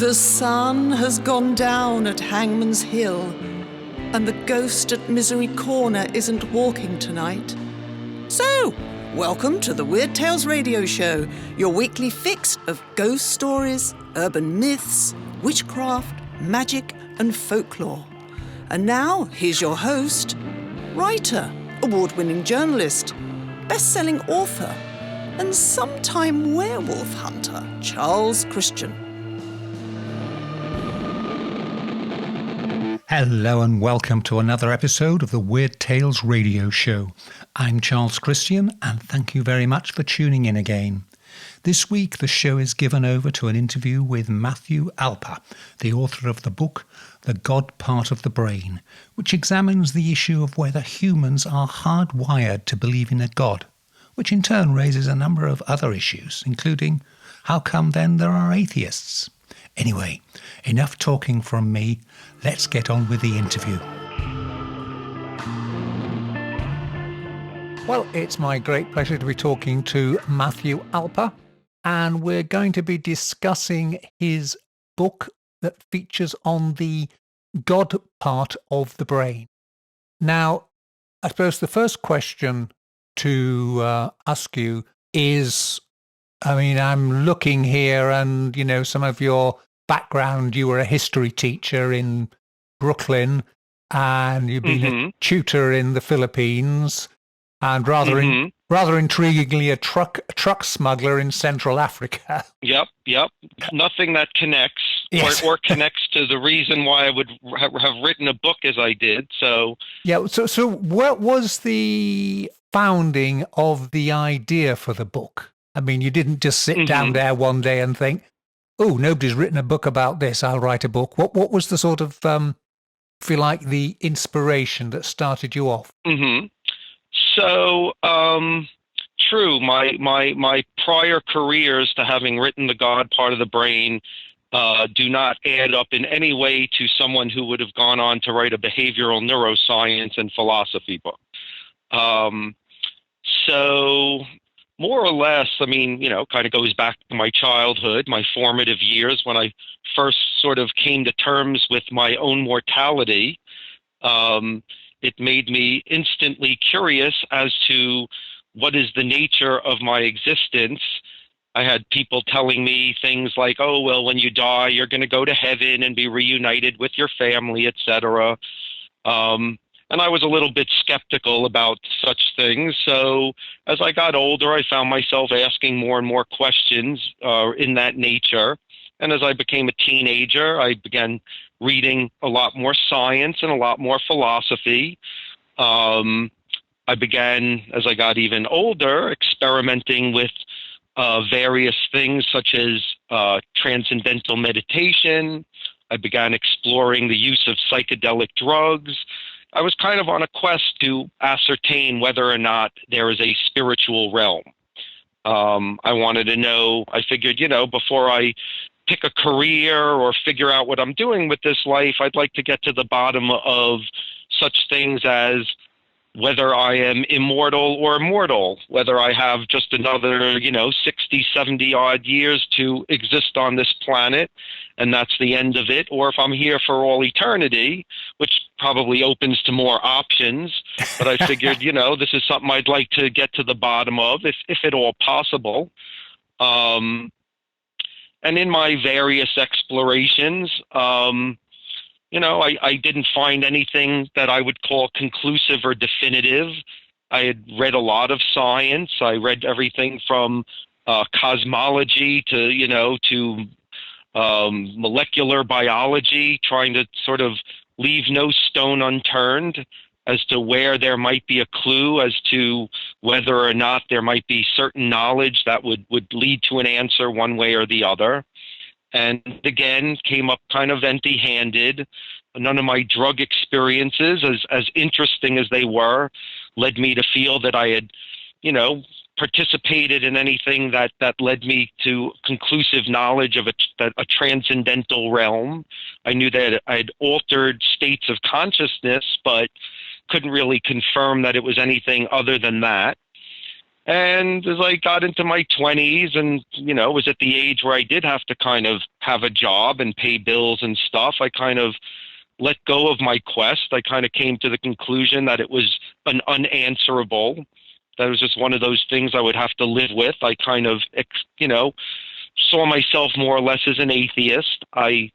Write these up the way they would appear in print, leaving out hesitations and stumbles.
The sun has gone down at Hangman's Hill, and the ghost at Misery Corner isn't walking tonight. So, welcome to the Weird Tales Radio Show, your weekly fix of ghost stories, urban myths, witchcraft, magic, and folklore. And now, here's your host, writer, award-winning journalist, best-selling author, and sometime werewolf hunter, Charles Christian. Hello and welcome to another episode of the Weird Tales Radio Show. I'm Charles Christian and thank you very much for tuning in again. This week the show is given over to an interview with Matthew Alper, the author of the book The God Part of the Brain, which examines the issue of whether humans are hardwired to believe in a God, which in turn raises a number of other issues, including how come then there are atheists? Anyway, enough talking from me. Let's get on with the interview. Well, it's my great pleasure to be talking to Matthew Alper, and we're going to be discussing his book that features on the God part of the brain. Now, I suppose the first question to ask you is, I'm looking here and, some of your background, you were a history teacher in Brooklyn and you've been a tutor in the Philippines and rather intriguingly, a truck smuggler in Central Africa. Yep. Nothing that connects or connects to the reason why I would have written a book as I did. So what was the founding of the idea for the book? You didn't just sit down there one day and think, oh, nobody's written a book about this, I'll write a book. What was the sort of, if you like, the inspiration that started you off? So, true. My prior careers to having written The God Part of the Brain do not add up in any way to someone who would have gone on to write a behavioral neuroscience and philosophy book. So more or less, kind of goes back to my childhood, my formative years when I first sort of came to terms with my own mortality. It made me instantly curious as to what is the nature of my existence. I had people telling me things like, oh, well, when you die, you're going to go to heaven and be reunited with your family, etc. And I was a little bit skeptical about such things. So as I got older, I found myself asking more and more questions in that nature. And as I became a teenager, I began reading a lot more science and a lot more philosophy. I began, as I got even older, experimenting with various things such as transcendental meditation. I began exploring the use of psychedelic drugs. I was kind of on a quest to ascertain whether or not there is a spiritual realm. I wanted to know, I figured, before I pick a career or figure out what I'm doing with this life, I'd like to get to the bottom of such things as whether I am immortal or mortal, whether I have just another, 60, 70 odd years to exist on this planet, and that's the end of it, or if I'm here for all eternity, which probably opens to more options. But I figured, this is something I'd like to get to the bottom of, if at all possible. And in my various explorations, I didn't find anything that I would call conclusive or definitive. I had read a lot of science. I read everything from cosmology to molecular biology, trying to sort of leave no stone unturned as to where there might be a clue as to whether or not there might be certain knowledge that would lead to an answer one way or the other. And again, came up kind of empty-handed. None of my drug experiences, as interesting as they were, led me to feel that I had, participated in anything that led me to conclusive knowledge of a transcendental realm. I knew that I'd altered states of consciousness, but couldn't really confirm that it was anything other than that. And as I got into my 20s and, was at the age where I did have to kind of have a job and pay bills and stuff, I kind of let go of my quest. I kind of came to the conclusion that it was an unanswerable, that it was just one of those things I would have to live with. I kind of, saw myself more or less as an atheist. I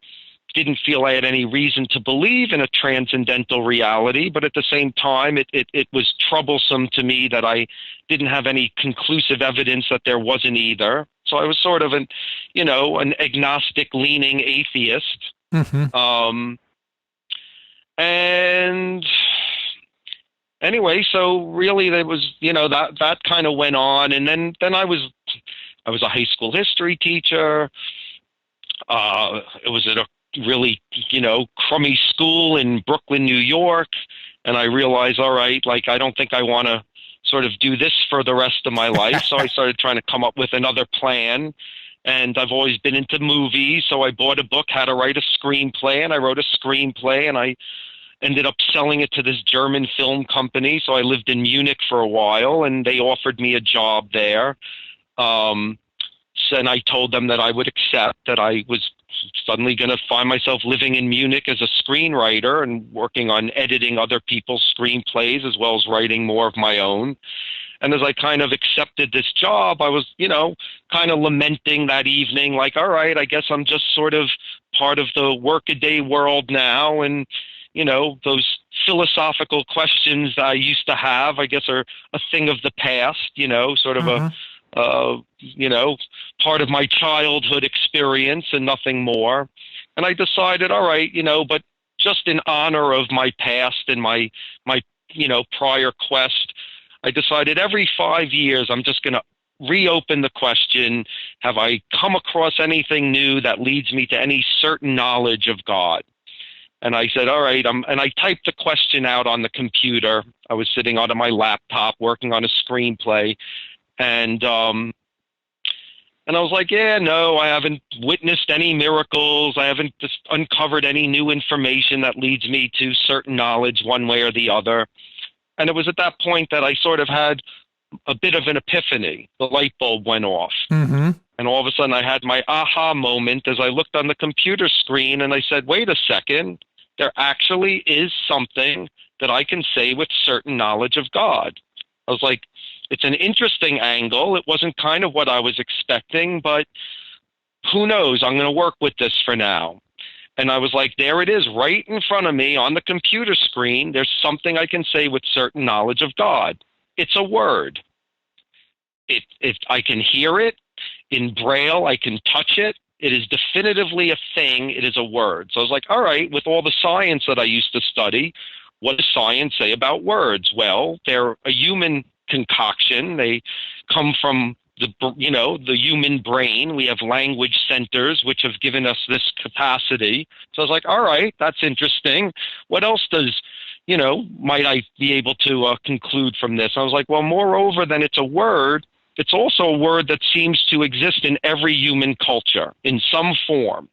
didn't feel I had any reason to believe in a transcendental reality, but at the same time, it was troublesome to me that I didn't have any conclusive evidence that there wasn't either. So I was sort of an agnostic leaning atheist. Mm-hmm. And anyway, so really there was, that kind of went on. And then I was a high school history teacher. It was at a really, crummy school in Brooklyn, New York. And I realized, all right, like, I don't think I want to sort of do this for the rest of my life. So I started trying to come up with another plan. And I've always been into movies. So I bought a book, How to Write a Screenplay, and I wrote a screenplay, and I ended up selling it to this German film company. So I lived in Munich for a while, and they offered me a job there. And I told them that I would accept, that I was suddenly going to find myself living in Munich as a screenwriter and working on editing other people's screenplays as well as writing more of my own. And as I kind of accepted this job, I was, kind of lamenting that evening, like, all right, I guess I'm just sort of part of the workaday world now. And, those philosophical questions that I used to have, I guess, are a thing of the past, sort of part of my childhood experience and nothing more. And I decided, all right, but just in honor of my past and my prior quest, I decided every 5 years, I'm just going to reopen the question, have I come across anything new that leads me to any certain knowledge of God? And I said, all right, and I typed the question out on the computer. I was sitting on my laptop working on a screenplay. And I was like, yeah, no, I haven't witnessed any miracles. I haven't just uncovered any new information that leads me to certain knowledge one way or the other. And it was at that point that I sort of had a bit of an epiphany. The light bulb went off. Mm-hmm. And all of a sudden I had my aha moment as I looked on the computer screen and I said, wait a second, there actually is something that I can say with certain knowledge of God. I was like, it's an interesting angle. It wasn't kind of what I was expecting, but who knows? I'm going to work with this for now. And I was like, there it is right in front of me on the computer screen. There's something I can say with certain knowledge of God. It's a word. I can hear it in Braille. I can touch it. It is definitively a thing. It is a word. So I was like, all right, with all the science that I used to study, what does science say about words? Well, they're a human concoction. They come from the human brain. We have language centers which have given us this capacity. So I was like, all right, that's interesting. What else might I be able to conclude from this? I was like, well, moreover than it's a word, it's also a word that seems to exist in every human culture in some form.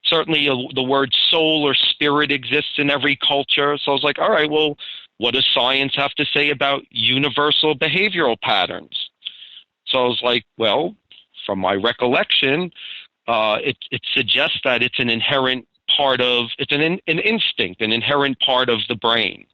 Certainly the word soul or spirit exists in every culture. So I was like, all right, well, what does science have to say about universal behavioral patterns? So I was like, well, from my recollection, it suggests that it's an inherent part of, it's an instinct, an inherent part of the brain.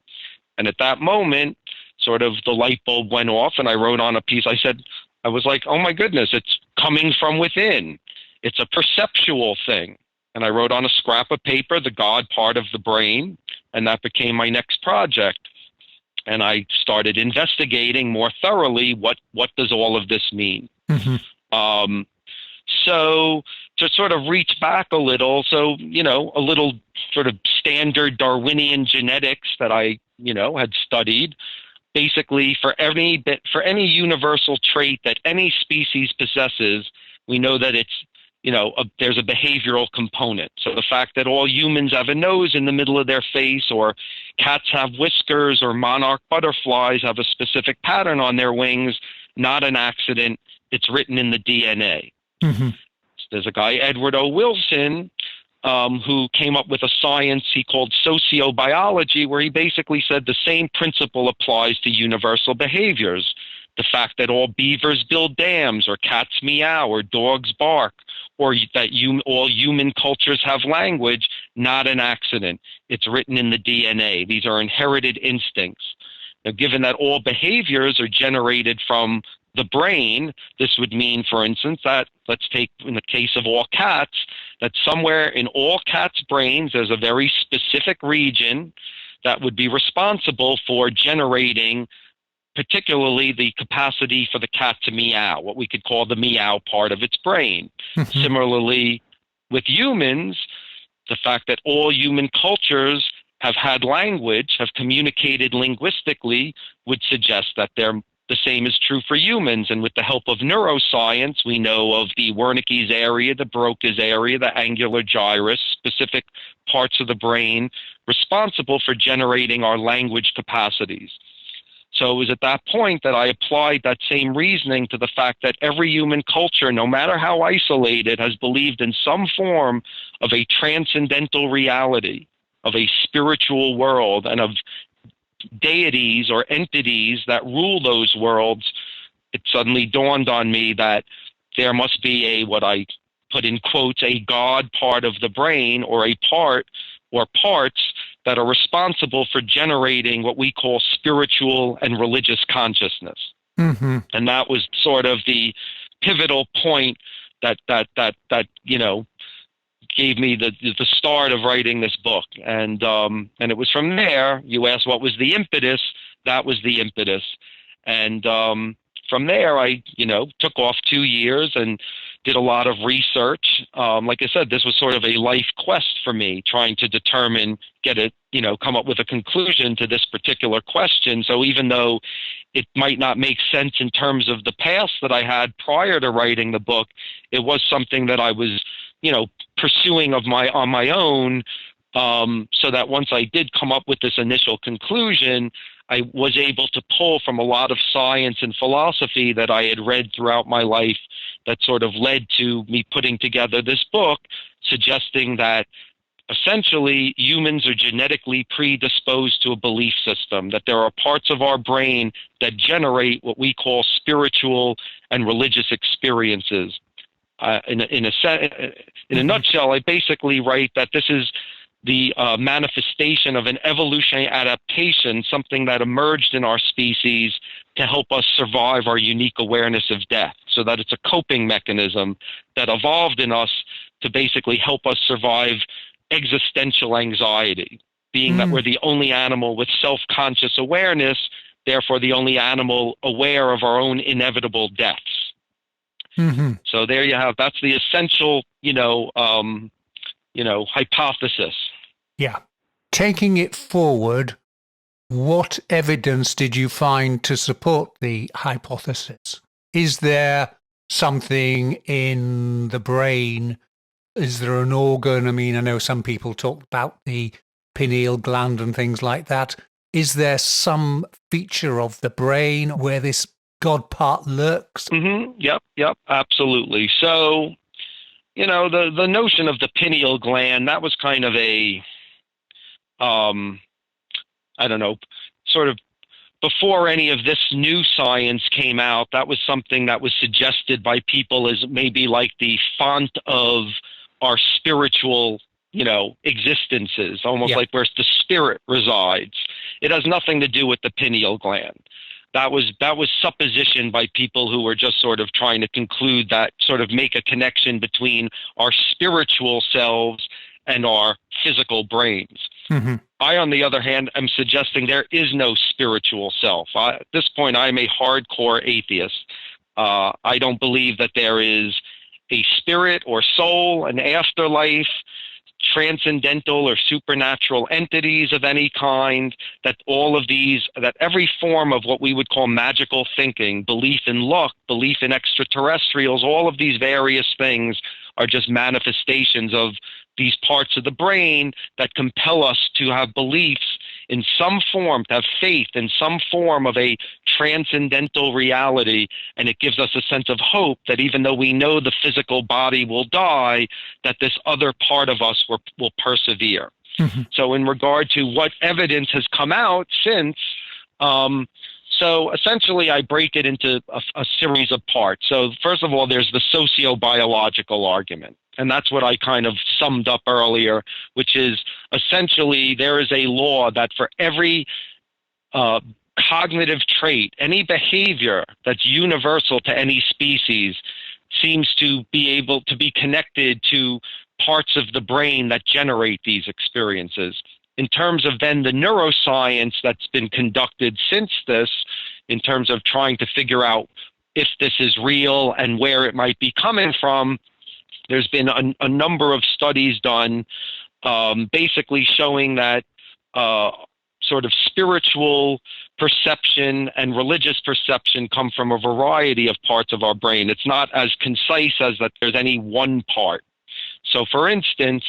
And at that moment, sort of the light bulb went off and I wrote on a piece. I was like, oh my goodness, it's coming from within. It's a perceptual thing. And I wrote on a scrap of paper, the God part of the brain, and that became my next project. And I started investigating more thoroughly what does all of this mean. Mm-hmm. So to sort of reach back a little, so, a little sort of standard Darwinian genetics that I, had studied, basically for any universal trait that any species possesses, we know that it's, there's a behavioral component. So the fact that all humans have a nose in the middle of their face, or cats have whiskers, or monarch butterflies have a specific pattern on their wings, not an accident. It's written in the DNA. Mm-hmm. There's a guy, Edward O. Wilson, who came up with a science he called sociobiology, where he basically said the same principle applies to universal behaviors. the fact that all beavers build dams, or cats meow, or dogs bark, or that all human cultures have language, not an accident. It's written in the DNA. These are inherited instincts. Now, given that all behaviors are generated from the brain, this would mean, for instance, that, let's take in the case of all cats, that somewhere in all cats' brains there's a very specific region that would be responsible for generating particularly the capacity for the cat to meow, what we could call the meow part of its brain. Similarly, with humans, the fact that all human cultures have had language, have communicated linguistically, would suggest that the same is true for humans. And with the help of neuroscience, we know of the Wernicke's area, the Broca's area, the angular gyrus, specific parts of the brain responsible for generating our language capacities. So it was at that point that I applied that same reasoning to the fact that every human culture, no matter how isolated, has believed in some form of a transcendental reality, of a spiritual world, and of deities or entities that rule those worlds. It suddenly dawned on me that there must be what I put in quotes, a God part of the brain, or a part or parts that are responsible for generating what we call spiritual and religious consciousness. And that was sort of the pivotal point that gave me the start of writing this book. And it was from there. You asked what was the impetus. That was the impetus. And from there, I took off 2 years and did a lot of research. Like I said, this was sort of a life quest for me, trying to determine, come up with a conclusion to this particular question. So even though it might not make sense in terms of the past that I had prior to writing the book, it was something that I was, pursuing on my own, so that once I did come up with this initial conclusion, I was able to pull from a lot of science and philosophy that I had read throughout my life that sort of led to me putting together this book, suggesting that essentially humans are genetically predisposed to a belief system, that there are parts of our brain that generate what we call spiritual and religious experiences. In a nutshell, I basically write that this is the manifestation of an evolutionary adaptation, something that emerged in our species to help us survive our unique awareness of death, so that it's a coping mechanism that evolved in us to basically help us survive existential anxiety, being that we're the only animal with self-conscious awareness, therefore the only animal aware of our own inevitable deaths. So there you have, that's the essential, hypothesis. Yeah. Taking it forward, what evidence did you find to support the hypothesis? Is there something in the brain? Is there an organ? I mean, I know some people talk about the pineal gland and things like that. Is there some feature of the brain where this God part lurks? Yep, absolutely. So, the notion of the pineal gland, that was kind of a, sort of before any of this new science came out, that was something that was suggested by people as maybe like the font of our spiritual, existences, almost like where the spirit resides. It has nothing to do with the pineal gland. That was supposition by people who were just sort of trying to conclude that, sort of make a connection between our spiritual selves and our physical brains. I, on the other hand, am suggesting there is no spiritual self. At this point, I'm a hardcore atheist. I don't believe that there is a spirit or soul, an afterlife, transcendental or supernatural entities of any kind, that every form of what we would call magical thinking, belief in luck, belief in extraterrestrials, all of these various things are just manifestations of these parts of the brain that compel us to have beliefs in some form, to have faith in some form of a transcendental reality. And it gives us a sense of hope that even though we know the physical body will die, that this other part of us will persevere. So in regard to what evidence has come out since, So essentially, I break it into a series of parts. So first of all, there's the socio-biological argument. And that's what I kind of summed up earlier, which is essentially there is a law that for every cognitive trait, any behavior that's universal to any species seems to be able to be connected to parts of the brain that generate these experiences. In terms of then the neuroscience that's been conducted since this, in terms of trying to figure out if this is real and where it might be coming from, there's been a number of studies done basically showing that sort of spiritual perception and religious perception come from a variety of parts of our brain. It's not as concise as that there's any one part. So for instance,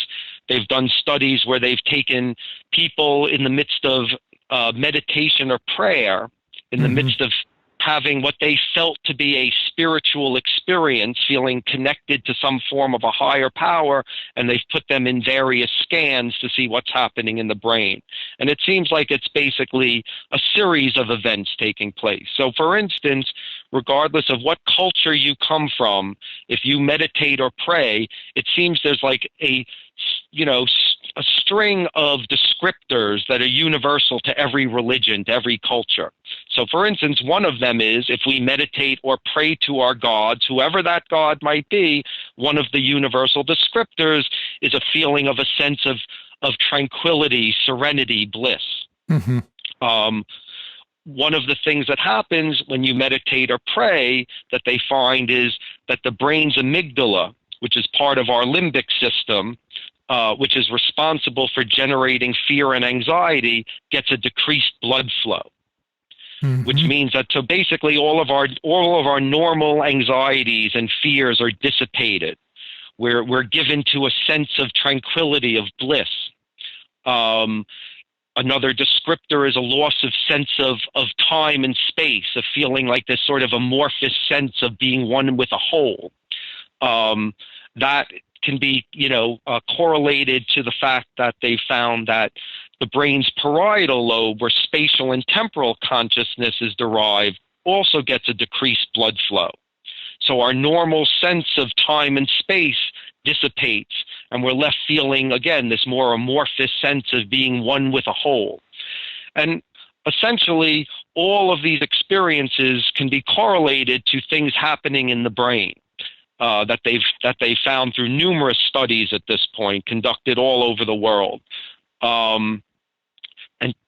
they've done studies where they've taken people in the midst of meditation or prayer, in the midst of having what they felt to be a spiritual experience, feeling connected to some form of a higher power, and they've put them in various scans to see what's happening in the brain. And it seems like it's basically a series of events taking place. So for instance, regardless of what culture you come from, if you meditate or pray, it seems there's like a string of descriptors that are universal to every religion, to every culture. So for instance, one of them is if we meditate or pray to our gods, whoever that god might be, one of the universal descriptors is a feeling of a sense of tranquility, serenity, bliss. One of the things that happens when you meditate or pray that they find is that the brain's amygdala, which is part of our limbic system, which is responsible for generating fear and anxiety, gets a decreased blood flow. Which means that so basically all of our normal anxieties and fears are dissipated. We're given to a sense of tranquility, of bliss. Another descriptor is a loss of sense of time and space, of feeling like this sort of amorphous sense of being one with a whole. That can be, correlated to the fact that they found that the brain's parietal lobe, where spatial and temporal consciousness is derived, also gets a decreased blood flow. So our normal sense of time and space dissipates, and we're left feeling, again, this more amorphous sense of being one with a whole. And essentially, all of these experiences can be correlated to things happening in the brain. That they've found through numerous studies at this point, conducted all over the world. And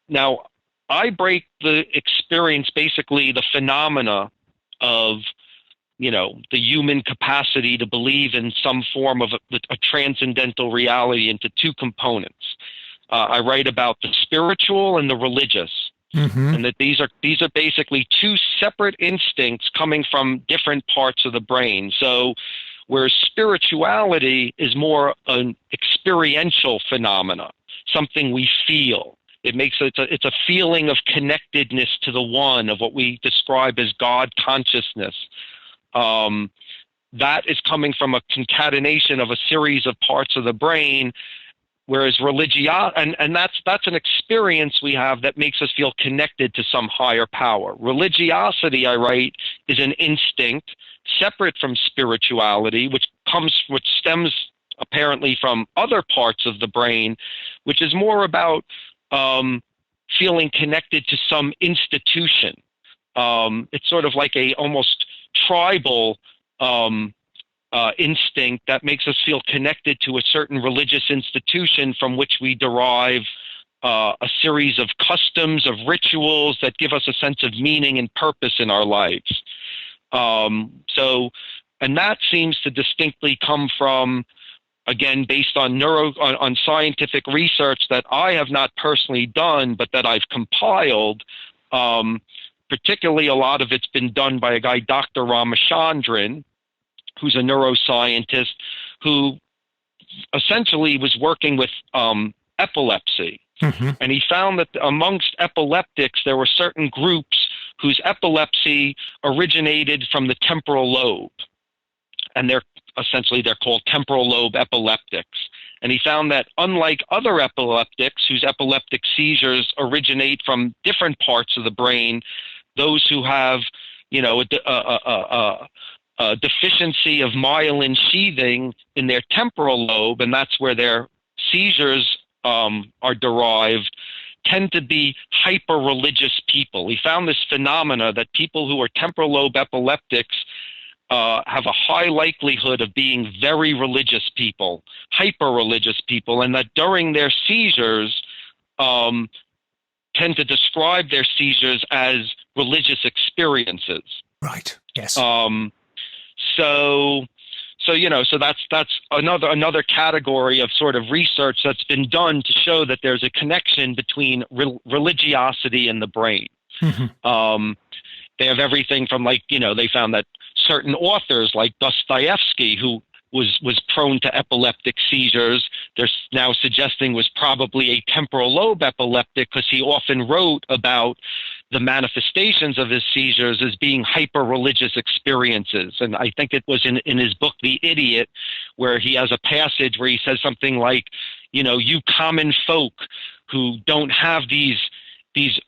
now I break the experience, basically the phenomena of, the human capacity to believe in some form of a transcendental reality into two components. I write about the spiritual and the religious. And that these are basically two separate instincts coming from different parts of the brain. So whereas spirituality is more an experiential phenomena, something we feel. It's a feeling of connectedness to the one, of what we describe as God consciousness. That is coming from a concatenation of a series of parts of the brain. Whereas and that's an experience we have that makes us feel connected to some higher power. Religiosity, I write, is an instinct separate from spirituality, which stems apparently from other parts of the brain, which is more about feeling connected to some institution. It's sort of like a almost tribal instinct that makes us feel connected to a certain religious institution from which we derive a series of customs, of rituals that give us a sense of meaning and purpose in our lives. And that seems to distinctly come from, again, based on on scientific research that I have not personally done, but that I've compiled. Particularly, a lot of it's been done by a guy, Dr. Ramachandran, who's a neuroscientist who essentially was working with epilepsy. And he found that amongst epileptics, there were certain groups whose epilepsy originated from the temporal lobe. And they're called temporal lobe epileptics. And he found that unlike other epileptics whose epileptic seizures originate from different parts of the brain, those who have, a deficiency of myelin sheathing in their temporal lobe, and that's where their seizures are derived, tend to be hyper-religious people. He found this phenomena that people who are temporal lobe epileptics have a high likelihood of being very religious people, hyper-religious people, and that during their seizures tend to describe their seizures as religious experiences. Right. Yes. So that's another category of sort of research that's been done to show that there's a connection between religiosity and the brain. Mm-hmm. They have everything from they found that certain authors like Dostoevsky, who was prone to epileptic seizures, they're now suggesting was probably a temporal lobe epileptic, because he often wrote about the manifestations of his seizures as being hyper-religious experiences. And I think it was in his book, The Idiot, where he has a passage where he says something like, you common folk who don't have these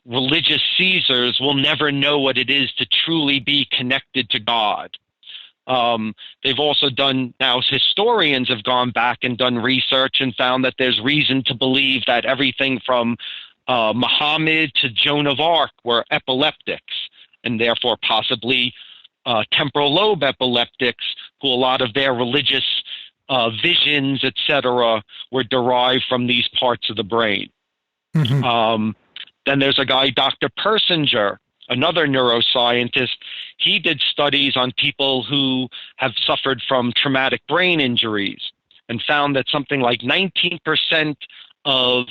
religious seizures will never know what it is to truly be connected to God. They've also done, now historians have gone back and done research and found that there's reason to believe that everything from Muhammad to Joan of Arc were epileptics, and therefore possibly temporal lobe epileptics, who a lot of their religious visions, etc., were derived from these parts of the brain. Mm-hmm. Then there's a guy, Dr. Persinger, another neuroscientist. He did studies on people who have suffered from traumatic brain injuries and found that something like 19% of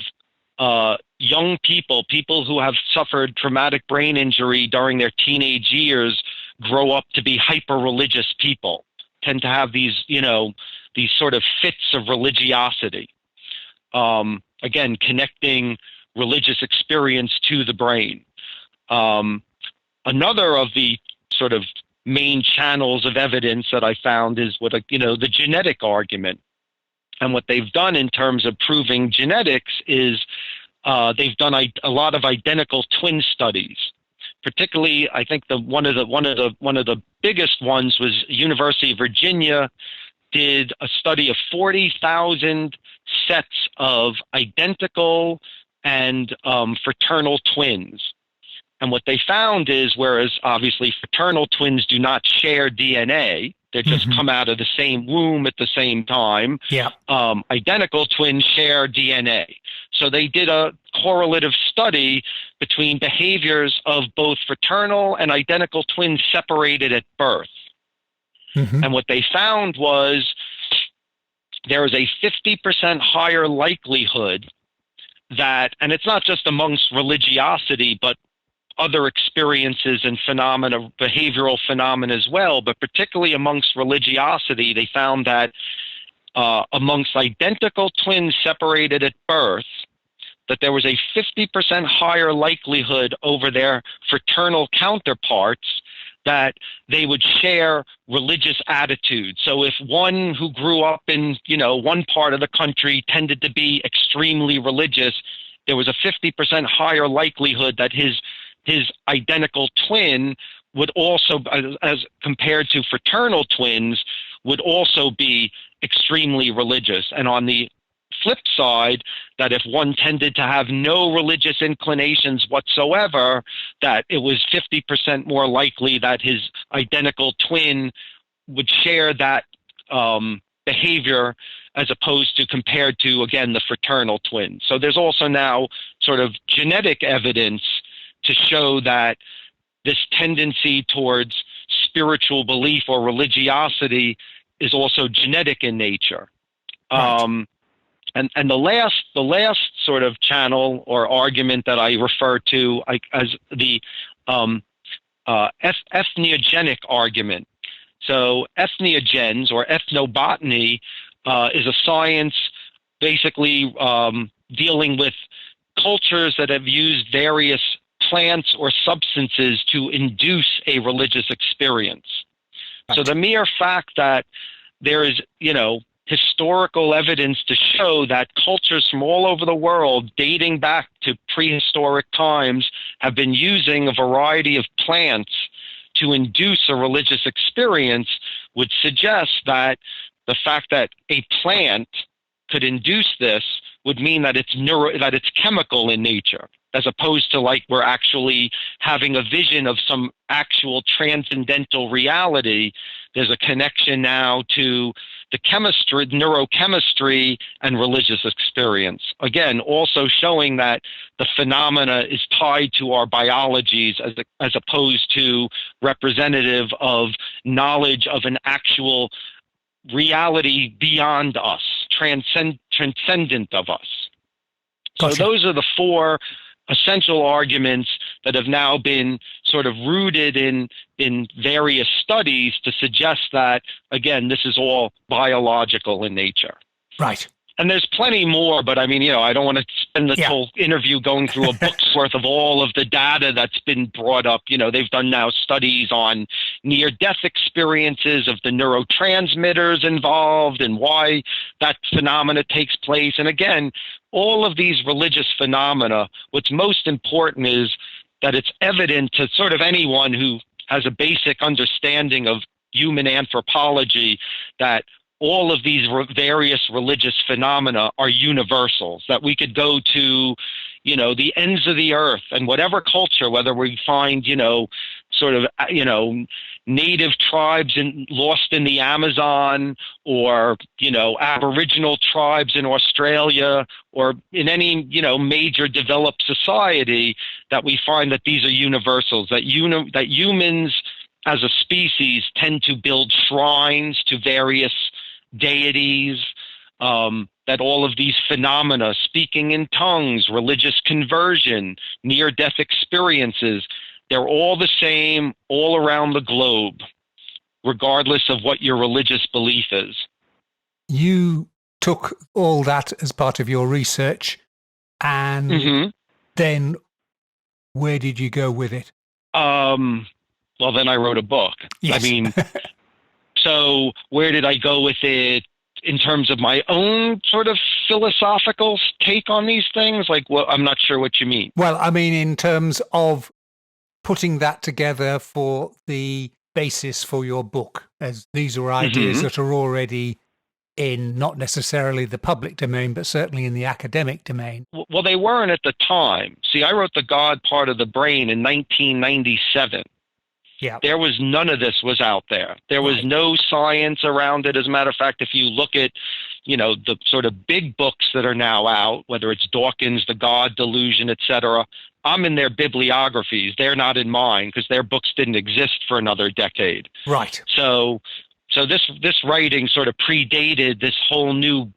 young people who have suffered traumatic brain injury during their teenage years, grow up to be hyper-religious people, tend to have these sort of fits of religiosity. Again, connecting religious experience to the brain. Another of the sort of main channels of evidence that I found is the genetic argument. And what they've done in terms of proving genetics is they've done a lot of identical twin studies. Particularly, I think one of the biggest ones was University of Virginia did a study of 40,000 sets of identical and fraternal twins. And what they found is, whereas obviously fraternal twins do not share DNA, they just Mm-hmm. come out of the same womb at the same time. Yeah. Identical twins share DNA. So they did a correlative study between behaviors of both fraternal and identical twins separated at birth. Mm-hmm. And what they found was there is a 50% higher likelihood that, and it's not just amongst religiosity, but other experiences and phenomena, behavioral phenomena as well, but particularly amongst religiosity, they found that amongst identical twins separated at birth, that there was a 50% higher likelihood over their fraternal counterparts that they would share religious attitudes. So if one who grew up in, one part of the country tended to be extremely religious, there was a 50% higher likelihood that his identical twin would also, as compared to fraternal twins, would also be extremely religious. And on the flip side, that if one tended to have no religious inclinations whatsoever, that it was 50% more likely that his identical twin would share that behavior, as opposed to compared to, again, the fraternal twin. So there's also now sort of genetic evidence to show that this tendency towards spiritual belief or religiosity is also genetic in nature. Right. And the last sort of channel or argument that I refer to as the ethnogenic argument. So ethnogens or ethnobotany is a science basically dealing with cultures that have used various plants or substances to induce a religious experience. Right. So the mere fact that there is, historical evidence to show that cultures from all over the world, dating back to prehistoric times, have been using a variety of plants to induce a religious experience, would suggest that the fact that a plant could induce this would mean that it's chemical in nature, as opposed to like we're actually having a vision of some actual transcendental reality. There's a connection now to the chemistry, neurochemistry, and religious experience. Again, also showing that the phenomena is tied to our biologies as opposed to representative of knowledge of an actual reality beyond us, transcendent of us. Gotcha. So those are the four essential arguments that have now been sort of rooted in various studies to suggest that, again, this is all biological in nature. Right. And there's plenty more, but I mean, I don't want to spend this whole interview going through a book's worth of all of the data that's been brought up. They've done now studies on near-death experiences of the neurotransmitters involved and why that phenomena takes place. And again, all of these religious phenomena, what's most important is that it's evident to sort of anyone who has a basic understanding of human anthropology that all of these various religious phenomena are universals, that we could go to, the ends of the earth and whatever culture, whether we find, native tribes lost in the Amazon or, Aboriginal tribes in Australia or in any, major developed society, that we find that these are universals, that humans as a species tend to build shrines to various deities, that all of these phenomena, speaking in tongues, religious conversion, near-death experiences, they're all the same all around the globe, regardless of what your religious belief is. You took all that as part of your research, and then where did you go with it? Well, then I wrote a book. Yes. I mean, so where did I go with it in terms of my own sort of philosophical take on these things? Like, well, I'm not sure what you mean. Well, I mean, in terms of putting that together for the basis for your book, as these are ideas that are already in not necessarily the public domain, but certainly in the academic domain. Well, they weren't at the time. See, I wrote The God Part of the Brain in 1997. Yeah. There was none of this was out there. There was no science around it. As a matter of fact, if you look at, the sort of big books that are now out, whether it's Dawkins, The God Delusion, etc., I'm in their bibliographies. They're not in mine because their books didn't exist for another decade. Right. So this writing sort of predated this whole new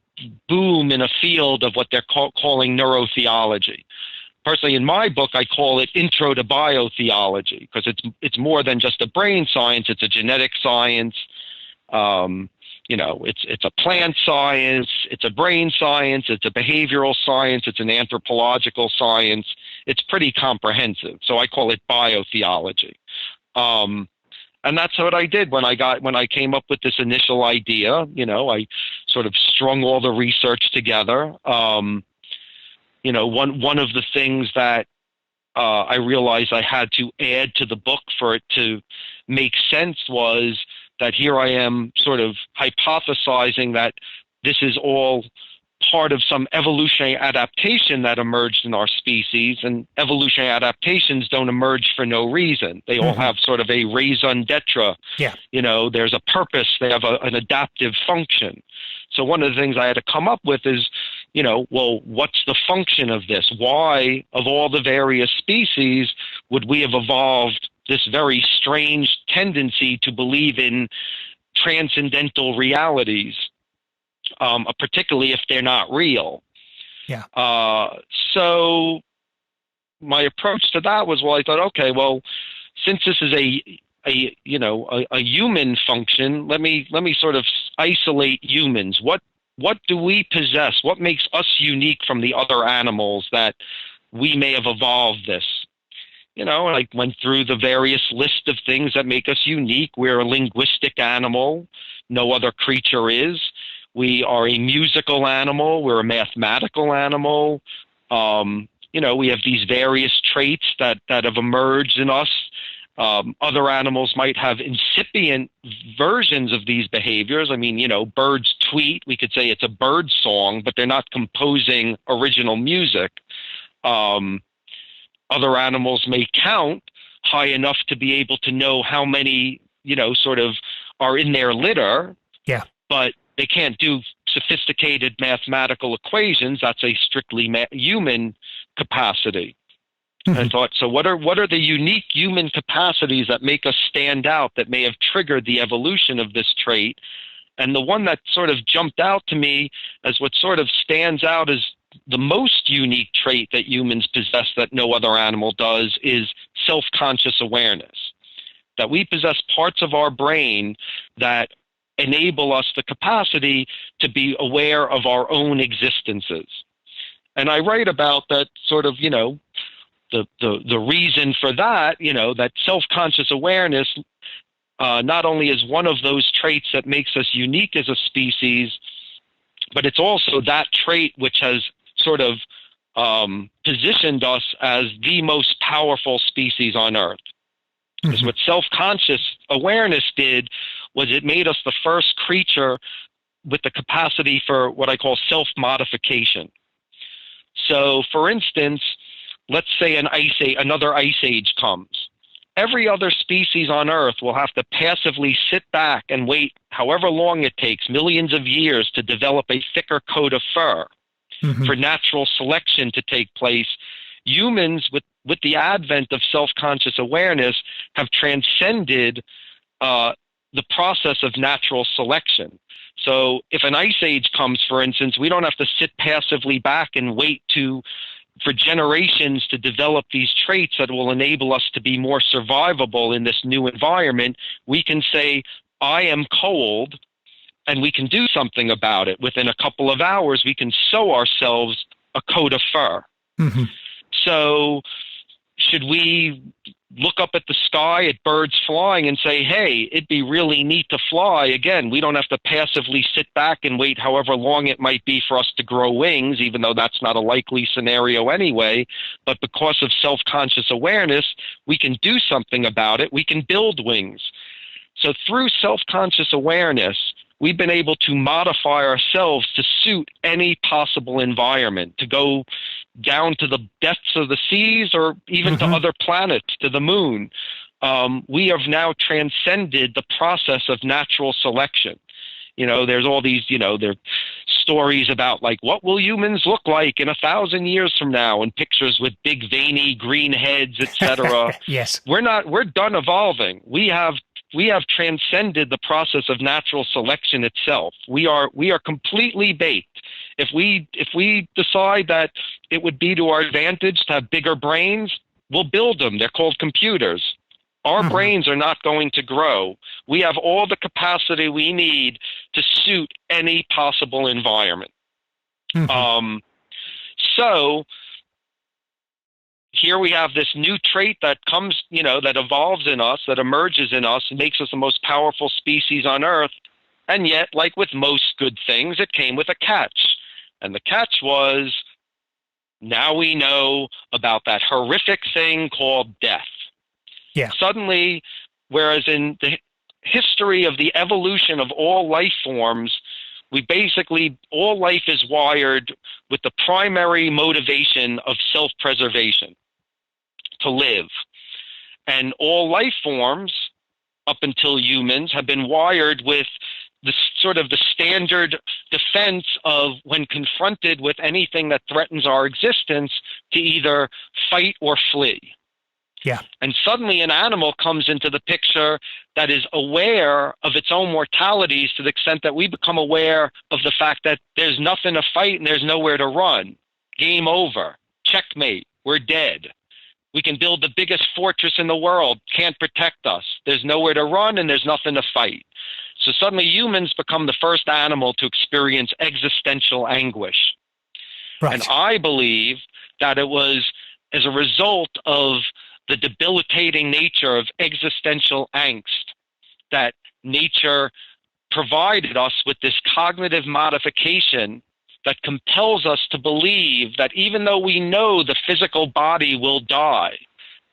boom in a field of what they're calling neurotheology. Personally, in my book, I call it Intro to Biotheology because it's more than just a brain science. It's a genetic science. It's a plant science. It's a brain science. It's a behavioral science. It's an anthropological science. It's pretty comprehensive. So I call it biotheology. And that's what I did when I came up with this initial idea. I sort of strung all the research together. One of the things that I realized I had to add to the book for it to make sense was that here I am sort of hypothesizing that this is all part of some evolutionary adaptation that emerged in our species, and evolutionary adaptations don't emerge for no reason. They all have sort of a raison d'etre. Yeah. There's a purpose. They have an adaptive function. So one of the things I had to come up with is, well, what's the function of this? Why, of all the various species, would we have evolved this very strange tendency to believe in transcendental realities, particularly if they're not real? Yeah. So my approach to that was, well, I thought, okay, well, since this is a human function, let me sort of isolate humans. What do we possess? What makes us unique from the other animals that we may have evolved this? I went through the various list of things that make us unique. We're a linguistic animal. No other creature is. We are a musical animal. We're a mathematical animal. We have these various traits that have emerged in us. Other animals might have incipient versions of these behaviors. I mean, birds tweet. We could say it's a bird song, but they're not composing original music. Other animals may count high enough to be able to know how many, sort of are in their litter. Yeah. But they can't do sophisticated mathematical equations. That's a strictly human capacity. Mm-hmm. I thought, so what are the unique human capacities that make us stand out, that may have triggered the evolution of this trait? And the one that sort of jumped out to me as what sort of stands out as the most unique trait that humans possess that no other animal does is self-conscious awareness. That we possess parts of our brain that enable us the capacity to be aware of our own existences. And I write about that sort of, the reason for that, that self-conscious awareness not only is one of those traits that makes us unique as a species, but it's also that trait which has sort of positioned us as the most powerful species on Earth. Because what self-conscious awareness did was it made us the first creature with the capacity for what I call self-modification. So, for instance, let's say another ice age comes. Every other species on Earth will have to passively sit back and wait however long it takes, millions of years, to develop a thicker coat of fur for natural selection to take place. Humans, with the advent of self-conscious awareness, have transcended the process of natural selection. So if an ice age comes, for instance, we don't have to sit passively back and wait for generations to develop these traits that will enable us to be more survivable in this new environment. We can say, I am cold, and we can do something about it. Within a couple of hours, we can sew ourselves a coat of fur. So should we look up at the sky at birds flying and say, hey, it'd be really neat to fly? Again, we don't have to passively sit back and wait however long it might be for us to grow wings, even though that's not a likely scenario anyway. But because of self-conscious awareness, we can do something about it. We can build wings. So through self-conscious awareness, we've been able to modify ourselves to suit any possible environment, to go down to the depths of the seas or even to other planets, to the moon. We have now transcended the process of natural selection. There's all these, there stories about like, what will humans look like in 1,000 years from now? And pictures with big veiny green heads, etc. Yes. We're done evolving. We have transcended the process of natural selection itself. We are completely baked. If we decide that it would be to our advantage to have bigger brains, we'll build them. They're called computers. Our brains are not going to grow. We have all the capacity we need to suit any possible environment. So here we have this new trait that comes, that evolves in us, that emerges in us, and makes us the most powerful species on Earth. And yet, like with most good things, it came with a catch. And the catch was, now we know about that horrific thing called death. Yeah. Suddenly, whereas in the history of the evolution of all life forms, all life is wired with the primary motivation of self-preservation, to live. And all life forms, up until humans, have been wired with the sort of the standard defense of, when confronted with anything that threatens our existence, to either fight or flee. Yeah. And suddenly an animal comes into the picture that is aware of its own mortalities, to the extent that we become aware of the fact that there's nothing to fight and there's nowhere to run. Game over. Checkmate. We're dead. We can build the biggest fortress in the world. Can't protect us. There's nowhere to run and there's nothing to fight. So suddenly humans become the first animal to experience existential anguish. Right. And I believe that it was as a result of the debilitating nature of existential angst that nature provided us with this cognitive modification that compels us to believe that even though we know the physical body will die,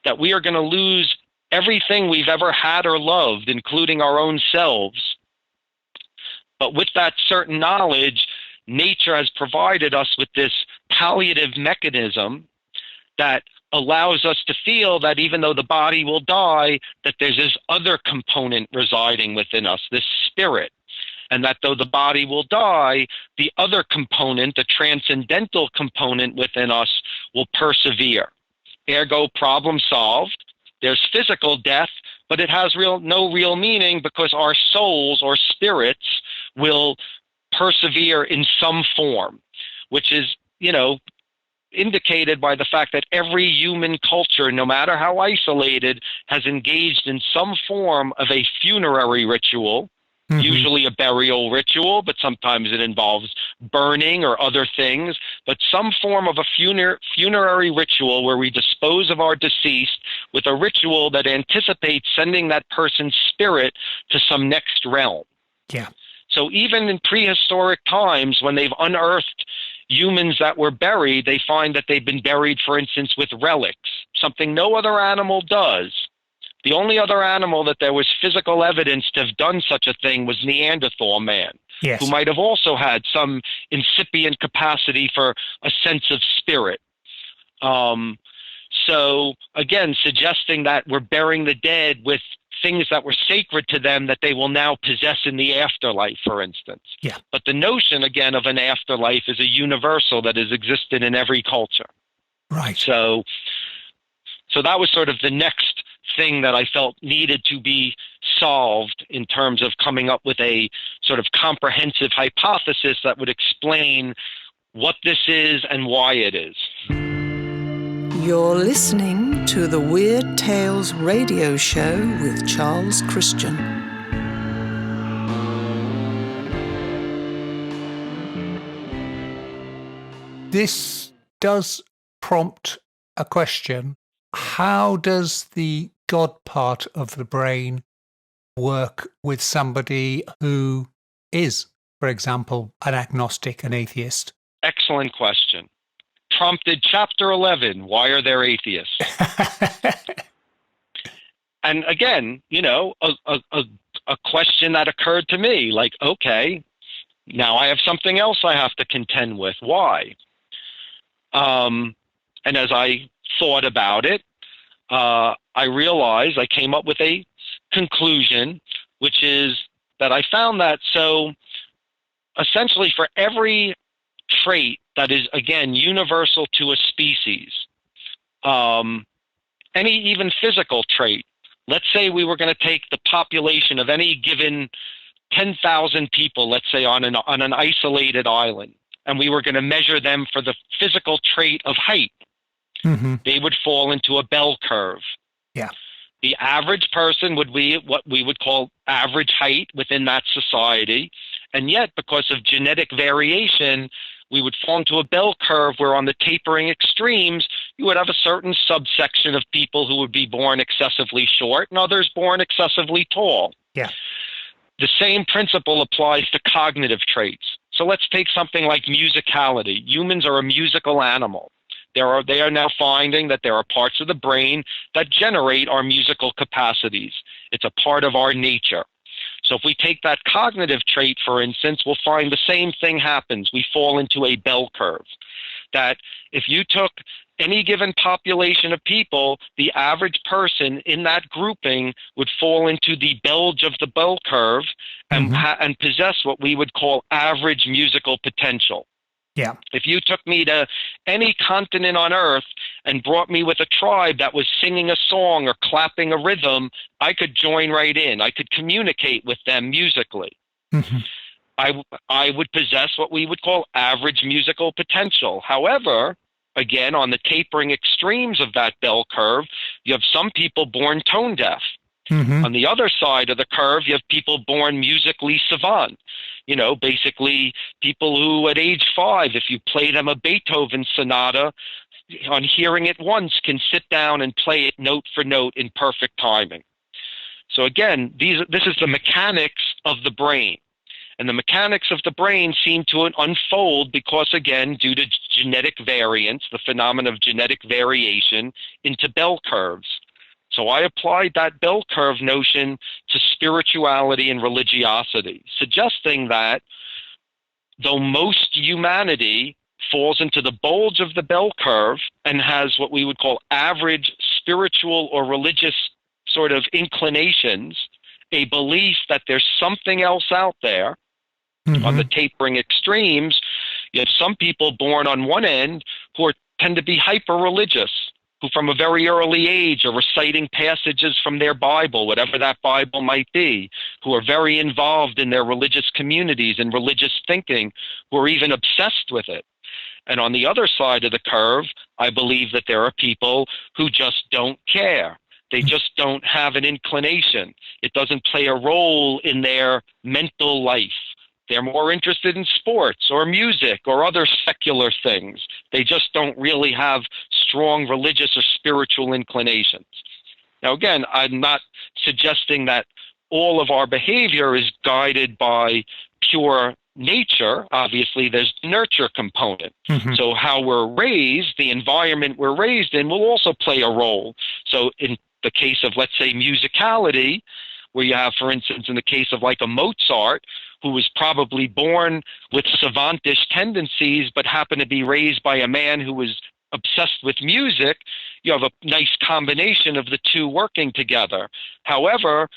that we are going to lose everything we've ever had or loved, including our own selves. But with that certain knowledge, nature has provided us with this palliative mechanism that allows us to feel that even though the body will die, that there's this other component residing within us, this spirit. And that though the body will die, the other component, the transcendental component within us, will persevere. Ergo, problem solved. There's physical death, but it has no real meaning because our souls or spirits will persevere in some form, which is, indicated by the fact that every human culture, no matter how isolated, has engaged in some form of a funerary ritual, usually a burial ritual, but sometimes it involves burning or other things, but some form of a funerary ritual where we dispose of our deceased with a ritual that anticipates sending that person's spirit to some next realm. Yeah. So even in prehistoric times, when they've unearthed humans that were buried, they find that they've been buried, for instance, with relics, something no other animal does. The only other animal that there was physical evidence to have done such a thing was Neanderthal man, yes, who might have also had some incipient capacity for a sense of spirit. So again, suggesting that we're burying the dead with things that were sacred to them that they will now possess in the afterlife, for instance. Yeah. But the notion, again, of an afterlife is a universal that has existed in every culture. Right. So that was sort of the next thing that I felt needed to be solved in terms of coming up with a sort of comprehensive hypothesis that would explain what this is and why it is. You're listening to the Weird Tales radio show with Charles Christian. This does prompt a question. How does the God part of the brain work with somebody who is, for example, an agnostic, an atheist? Excellent question. Prompted chapter 11, why are there atheists? And again, a question that occurred to me, like, okay, now I have something else I have to contend with. Why? And as I thought about it, I realized I came up with a conclusion, which is that I found that so essentially for every trait that is, again, universal to a species, any even physical trait, let's say we were going to take the population of any given 10,000 people, let's say on an isolated island, and we were going to measure them for the physical trait of height. They would fall into a bell curve. Yeah. The average person would be what we would call average height within that society. And yet, because of genetic variation, we would fall into a bell curve where on the tapering extremes, you would have a certain subsection of people who would be born excessively short and others born excessively tall. Yeah. The same principle applies to cognitive traits. So let's take something like musicality. Humans are a musical animal. They are now finding that there are parts of the brain that generate our musical capacities. It's a part of our nature. So if we take that cognitive trait, for instance, we'll find the same thing happens. We fall into a bell curve. That if you took any given population of people, the average person in that grouping would fall into the bulge of the bell curve and possess what we would call average musical potential. Yeah. If you took me to any continent on earth and brought me with a tribe that was singing a song or clapping a rhythm, I could join right in. I could communicate with them musically. I would possess what we would call average musical potential. However, again, on the tapering extremes of that bell curve, you have some people born tone deaf. On the other side of the curve, you have people born musically savant. Basically people who at age 5, if you play them a Beethoven sonata, on hearing it once, can sit down and play it note for note in perfect timing. So again, this is the mechanics of the brain. And the mechanics of the brain seem to unfold because, again, due to genetic variance, the phenomenon of genetic variation, into bell curves. So I applied that bell curve notion to spirituality and religiosity, suggesting that though most humanity falls into the bulge of the bell curve and has what we would call average spiritual or religious sort of inclinations, a belief that there's something else out there. On the tapering extremes, you have some people born on one end who tend to be hyper-religious, who from a very early age are reciting passages from their Bible, whatever that Bible might be, who are very involved in their religious communities and religious thinking, who are even obsessed with it. And on the other side of the curve, I believe that there are people who just don't care. They just don't have an inclination. It doesn't play a role in their mental life. They're more interested in sports or music or other secular things. They just don't really have strong religious or spiritual inclinations. Now, again, I'm not suggesting that all of our behavior is guided by pure nature. Obviously, there's the nurture component. So how we're raised, the environment we're raised in will also play a role. So in the case of, let's say, musicality, where you have, for instance, in the case of like a Mozart, who was probably born with savantish tendencies, but happened to be raised by a man who was obsessed with music, you have a nice combination of the two working together. However,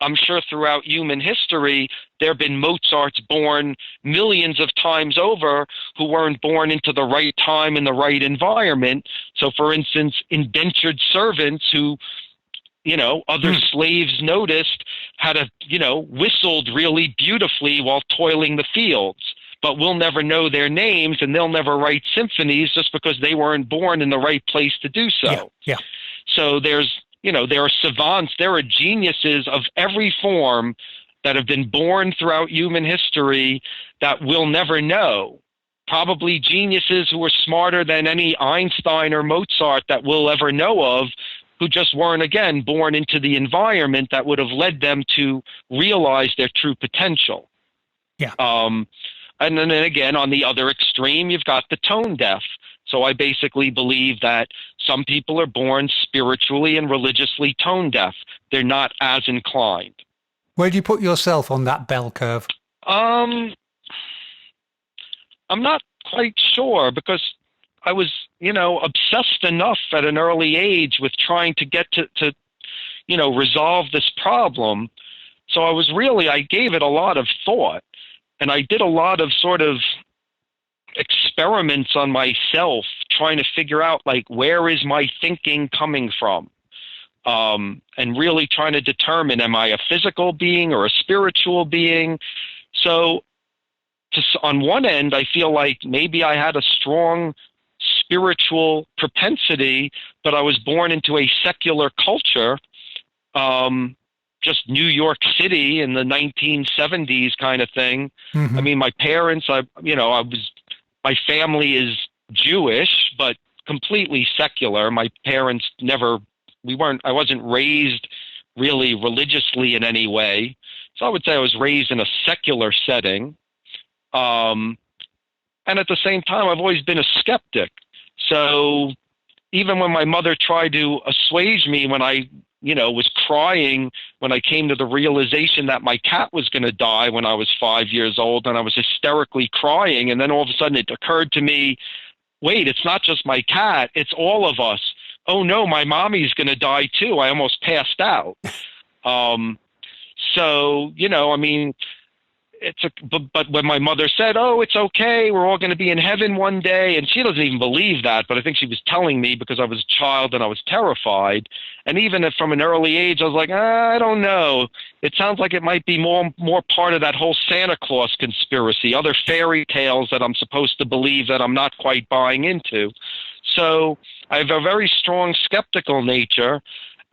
I'm sure throughout human history, there have been Mozarts born millions of times over who weren't born into the right time in the right environment. So, for instance, indentured servants who, other slaves noticed had whistled really beautifully while toiling the fields, but we'll never know their names and they'll never write symphonies just because they weren't born in the right place to do so. Yeah. So there are savants, there are geniuses of every form that have been born throughout human history that we'll never know. Probably geniuses who are smarter than any Einstein or Mozart that we'll ever know of, who just weren't, again, born into the environment that would have led them to realize their true potential. Yeah. And then again, on the other extreme, you've got the tone deaf. So I basically believe that some people are born spiritually and religiously tone deaf. They're not as inclined. Where do you put yourself on that bell curve? I'm not quite sure, because I was, obsessed enough at an early age with trying to get to resolve this problem. So I gave it a lot of thought, and I did a lot of sort of experiments on myself, trying to figure out, like, where is my thinking coming from? And really trying to determine, am I a physical being or a spiritual being? So on one end, I feel like maybe I had a strong spiritual propensity, but I was born into a secular culture, just New York City in the 1970s kind of thing. I mean, my parents, my family is Jewish, but completely secular. My parents I wasn't raised really religiously in any way. So I would say I was raised in a secular setting. And at the same time, I've always been a skeptic. So even when my mother tried to assuage me when I, was crying, when I came to the realization that my cat was going to die when I was 5 years old, and I was hysterically crying, and then all of a sudden it occurred to me, wait, it's not just my cat, it's all of us. Oh no, my mommy's going to die too. I almost passed out. So, but when my mother said, oh, it's okay, we're all going to be in heaven one day, and she doesn't even believe that, but I think she was telling me because I was a child and I was terrified. And even if from an early age, I was like, I don't know. It sounds like it might be more part of that whole Santa Claus conspiracy, other fairy tales that I'm supposed to believe that I'm not quite buying into. So I have a very strong skeptical nature.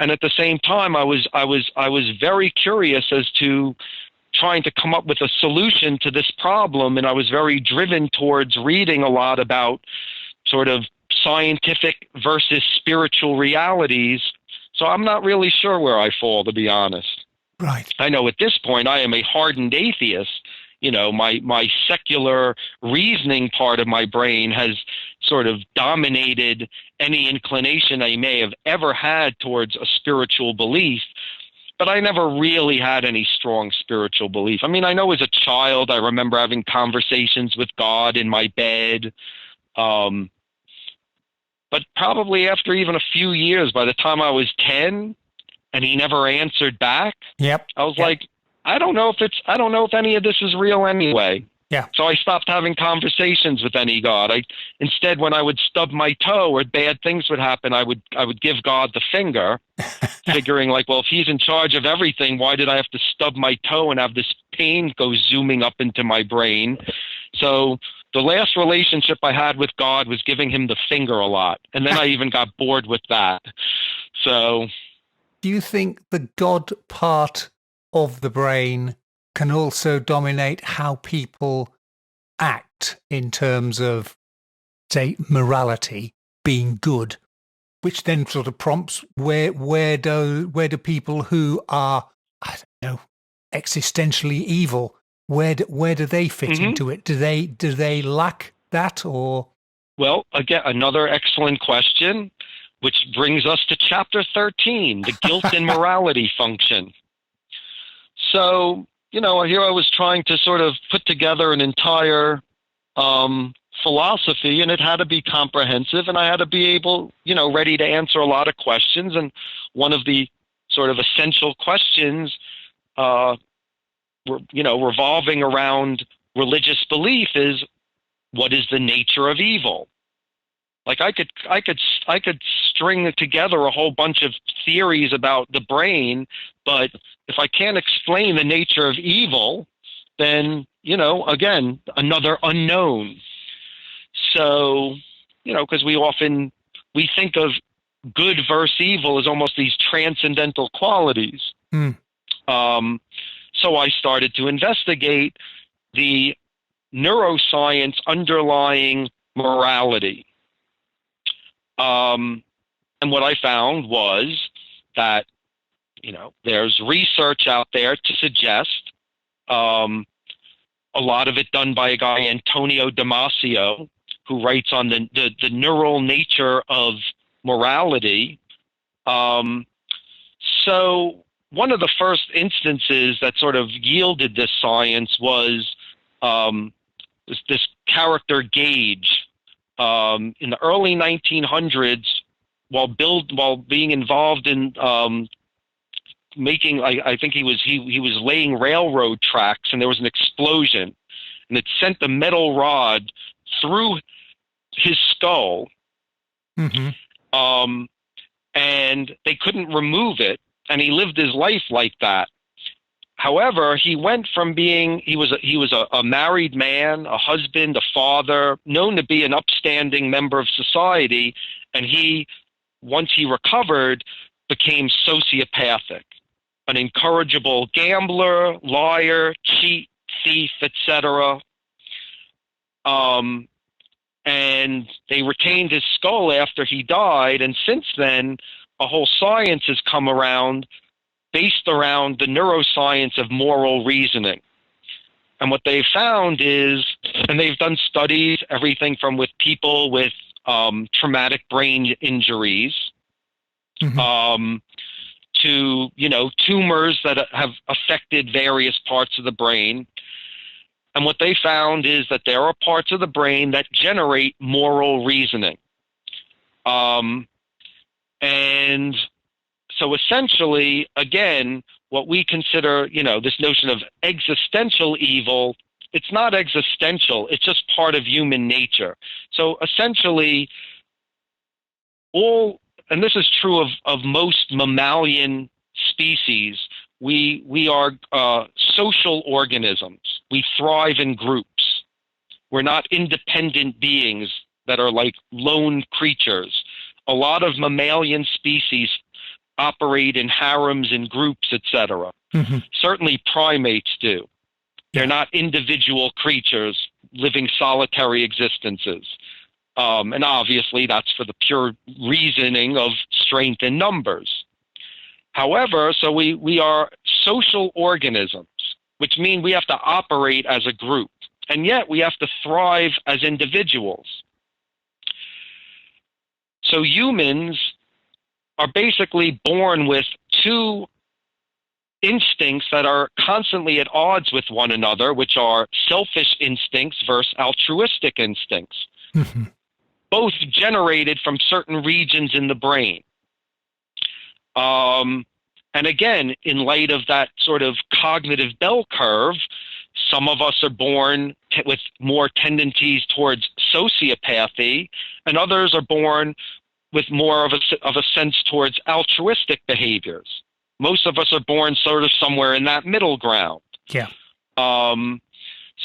And at the same time, I was very curious as to trying to come up with a solution to this problem. And I was very driven towards reading a lot about sort of scientific versus spiritual realities. So I'm not really sure where I fall, to be honest. Right. I know at this point I am a hardened atheist. my secular reasoning part of my brain has sort of dominated any inclination I may have ever had towards a spiritual belief. But I never really had any strong spiritual belief. I mean, I know as a child, I remember having conversations with God in my bed. But probably after even a few years, by the time I was 10 and he never answered back, I was like, I don't know if any of this is real anyway. Yeah. So I stopped having conversations with any God. Instead, when I would stub my toe or bad things would happen, I would give God the finger, figuring like, well, if he's in charge of everything, why did I have to stub my toe and have this pain go zooming up into my brain? So the last relationship I had with God was giving him the finger a lot. And then I even got bored with that. So do you think the God part of the brain can also dominate how people act in terms of, say, morality, being good, which then sort of prompts where do people who are, I don't know, existentially evil, where do they fit into it? Do they lack that, or? Well, again, another excellent question, which brings us to chapter 13, the guilt and morality function. So, here I was trying to sort of put together an entire philosophy, and it had to be comprehensive, and I had to be able, ready to answer a lot of questions. And one of the sort of essential questions, revolving around religious belief is, what is the nature of evil? Like I could string together a whole bunch of theories about the brain, but if I can't explain the nature of evil, then, again, another unknown. So, because we think of good versus evil as almost these transcendental qualities. So I started to investigate the neuroscience underlying morality. And what I found was that, there's research out there to suggest, a lot of it done by a guy, Antonio Damasio, who writes on the neural nature of morality. So one of the first instances that sort of yielded this science was this character Gage. In the early 1900s, while being involved in making, I think he was laying railroad tracks, and there was an explosion, and it sent the metal rod through his skull, and they couldn't remove it, and he lived his life like that. However, he went from being, he was a married man, a husband, a father, known to be an upstanding member of society, and once he recovered, became sociopathic, an incorrigible gambler, liar, cheat, thief, etc. And they retained his skull after he died, and since then, a whole science has come around based around the neuroscience of moral reasoning. And what they've found is, and they've done studies, everything from with people with traumatic brain injuries, to, tumors that have affected various parts of the brain. And what they found is that there are parts of the brain that generate moral reasoning. And so essentially, again, what we consider, this notion of existential evil, it's not existential, it's just part of human nature. So essentially, and this is true of most mammalian species, we are social organisms. We thrive in groups. We're not independent beings that are like lone creatures. A lot of mammalian species operate in harems and groups, etc. Certainly primates do. They're not individual creatures living solitary existences. And obviously that's for the pure reasoning of strength in numbers. However, so we are social organisms. which means we have to operate as a group. And yet we have to thrive as individuals. So humans are basically born with two instincts that are constantly at odds with one another, which are selfish instincts versus altruistic instincts, both generated from certain regions in the brain. And again, in light of that sort of cognitive bell curve, some of us are born with more tendencies towards sociopathy, and others are born with more of a sense towards altruistic behaviors. Most of us are born sort of somewhere in that middle ground. Yeah.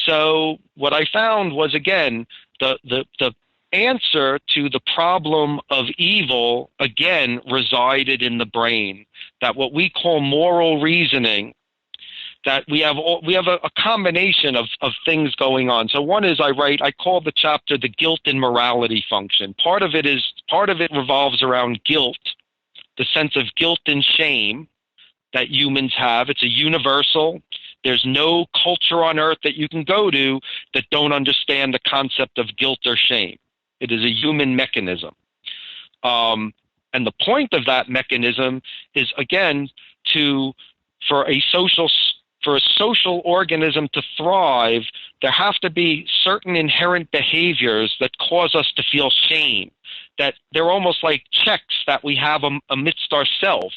So what I found was, again, the answer to the problem of evil, again, resided in the brain. That what we call moral reasoning, that we have a combination of things going on. So one is I call the chapter the guilt and morality function. Part of it revolves around guilt, the sense of guilt and shame that humans have. It's a universal. There's no culture on earth that you can go to that don't understand the concept of guilt or shame. It is a human mechanism. And the point of that mechanism is, again, for a social organism to thrive, there have to be certain inherent behaviors that cause us to feel shame, that they're almost like checks that we have amidst ourselves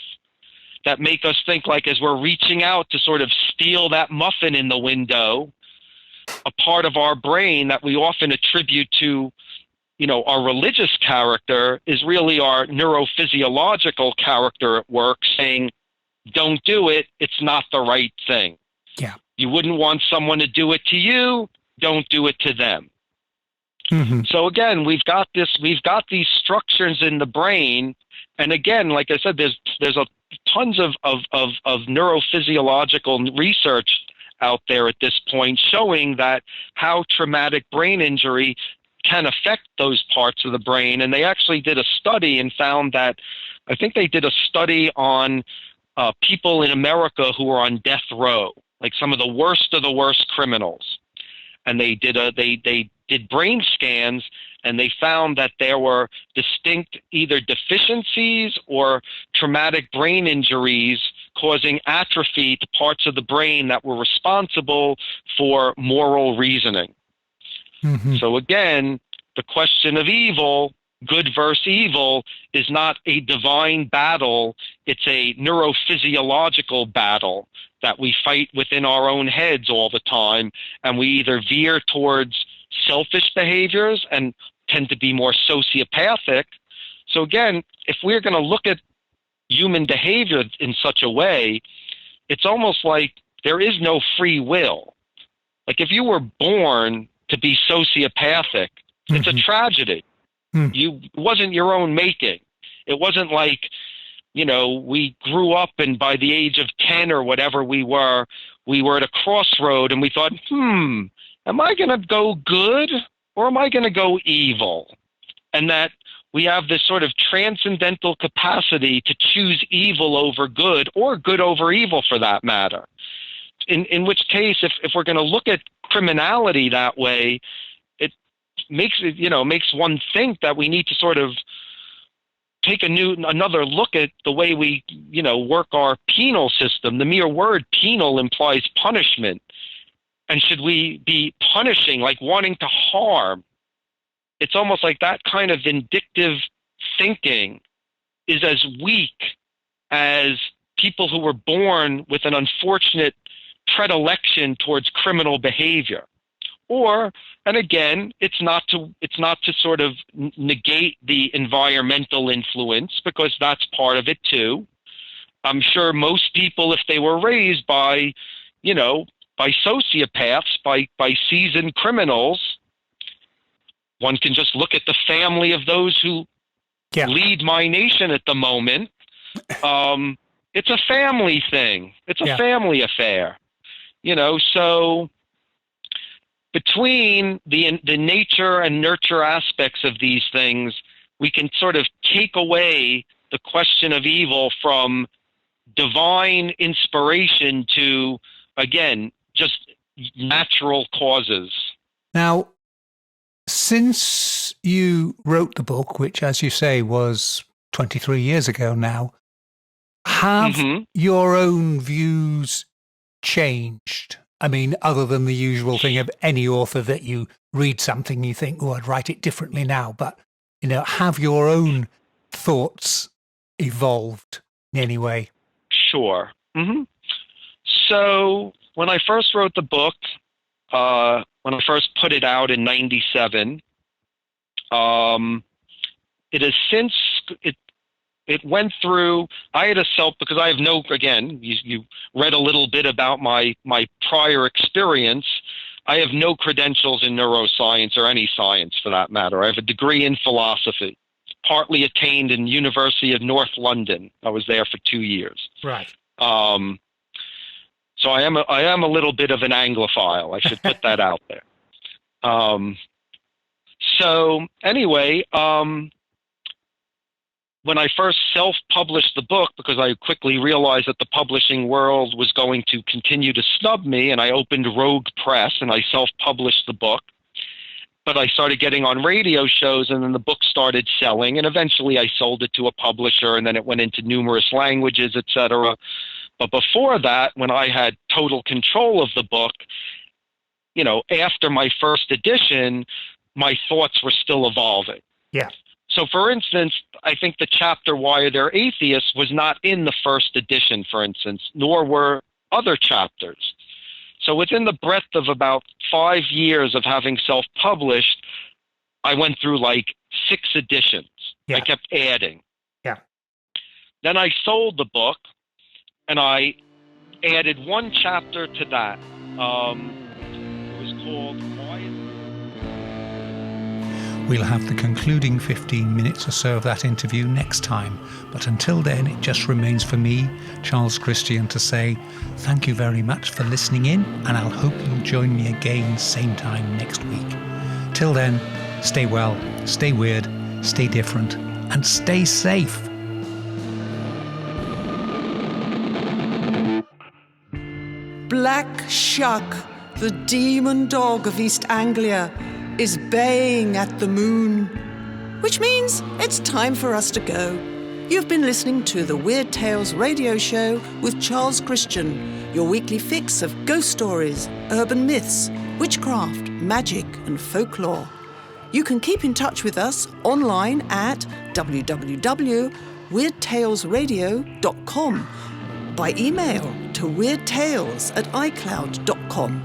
that make us think, like, as we're reaching out to sort of steal that muffin in the window, a part of our brain that we often attribute to, our religious character is really our neurophysiological character at work saying, don't do it, it's not the right thing. Yeah. You wouldn't want someone to do it to you, don't do it to them. So again, we've got these structures in the brain, and again, like I said, there's tons of neurophysiological research out there at this point showing that how traumatic brain injury can affect those parts of the brain. And they actually did a study and found that, I think they did a study on people in America who were on death row, like some of the worst criminals. And they did brain scans, and they found that there were distinct either deficiencies or traumatic brain injuries causing atrophy to parts of the brain that were responsible for moral reasoning. So again, the question of evil, good versus evil, is not a divine battle. It's a neurophysiological battle that we fight within our own heads all the time, and we either veer towards selfish behaviors and tend to be more sociopathic. So again, if we're going to look at human behavior in such a way, it's almost like there is no free will. Like if you were born to be sociopathic, it's a tragedy. It wasn't your own making. It wasn't like, we grew up and by the age of 10 or whatever we were at a crossroad and we thought, am I going to go good or am I going to go evil? And that we have this sort of transcendental capacity to choose evil over good, or good over evil for that matter. In which case, if we're going to look at criminality that way, it makes one think that we need to sort of take another look at the way we work our penal system. The mere word penal implies punishment, and should we be punishing, like wanting to harm? It's almost like that kind of vindictive thinking is as weak as people who were born with an unfortunate predilection towards criminal behavior. And again, it's not to sort of negate the environmental influence, because that's part of it too. I'm sure most people, if they were raised by sociopaths, by seasoned criminals, one can just look at the family of those who lead my nation at the moment. It's a family thing. It's a family affair. So between the nature and nurture aspects of these things, we can sort of take away the question of evil from divine inspiration to, again, just natural causes. Now, since you wrote the book, which, as you say, was 23 years ago now, have your own views changed? I mean, other than the usual thing of any author that you read something, you think, oh, I'd write it differently now. But, have your own thoughts evolved in any way? Sure. So when I first wrote the book, when I first put it out in 97, it has since, it went through, I had because I have again, you read a little bit about my prior experience. I have no credentials in neuroscience or any science for that matter. I have a degree in philosophy, partly attained in University of North London. I was there for 2 years. Right. So I am a little bit of an Anglophile. I should put that out there. So anyway, when I first self-published the book, because I quickly realized that the publishing world was going to continue to snub me, and I opened Rogue Press and I self-published the book. But I started getting on radio shows, and then the book started selling, and eventually I sold it to a publisher, and then it went into numerous languages, etc. But before that, when I had total control of the book, after my first edition, my thoughts were still evolving. Yeah. So, for instance, I think the chapter Why They're Atheists was not in the first edition, for instance, nor were other chapters. So within the breadth of about 5 years of having self-published, I went through like 6 editions. Yeah. I kept adding. Yeah. Then I sold the book, and I added 1 chapter to that. It was called Why. We'll have the concluding 15 minutes or so of that interview next time. But until then, it just remains for me, Charles Christian, to say thank you very much for listening in, and I'll hope you'll join me again same time next week. Till then, stay well, stay weird, stay different, and stay safe. Black Shuck, the demon dog of East Anglia, is baying at the moon, which means it's time for us to go. You've been listening to the Weird Tales radio show with Charles Christian, your weekly fix of ghost stories, urban myths, witchcraft, magic and folklore. You can keep in touch with us online at www.weirdtalesradio.com, by email to weirdtales@icloud.com,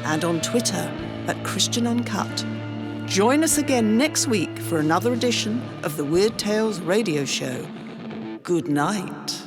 and on Twitter at Christian Uncut. Join us again next week for another edition of the Weird Tales radio show. Good night.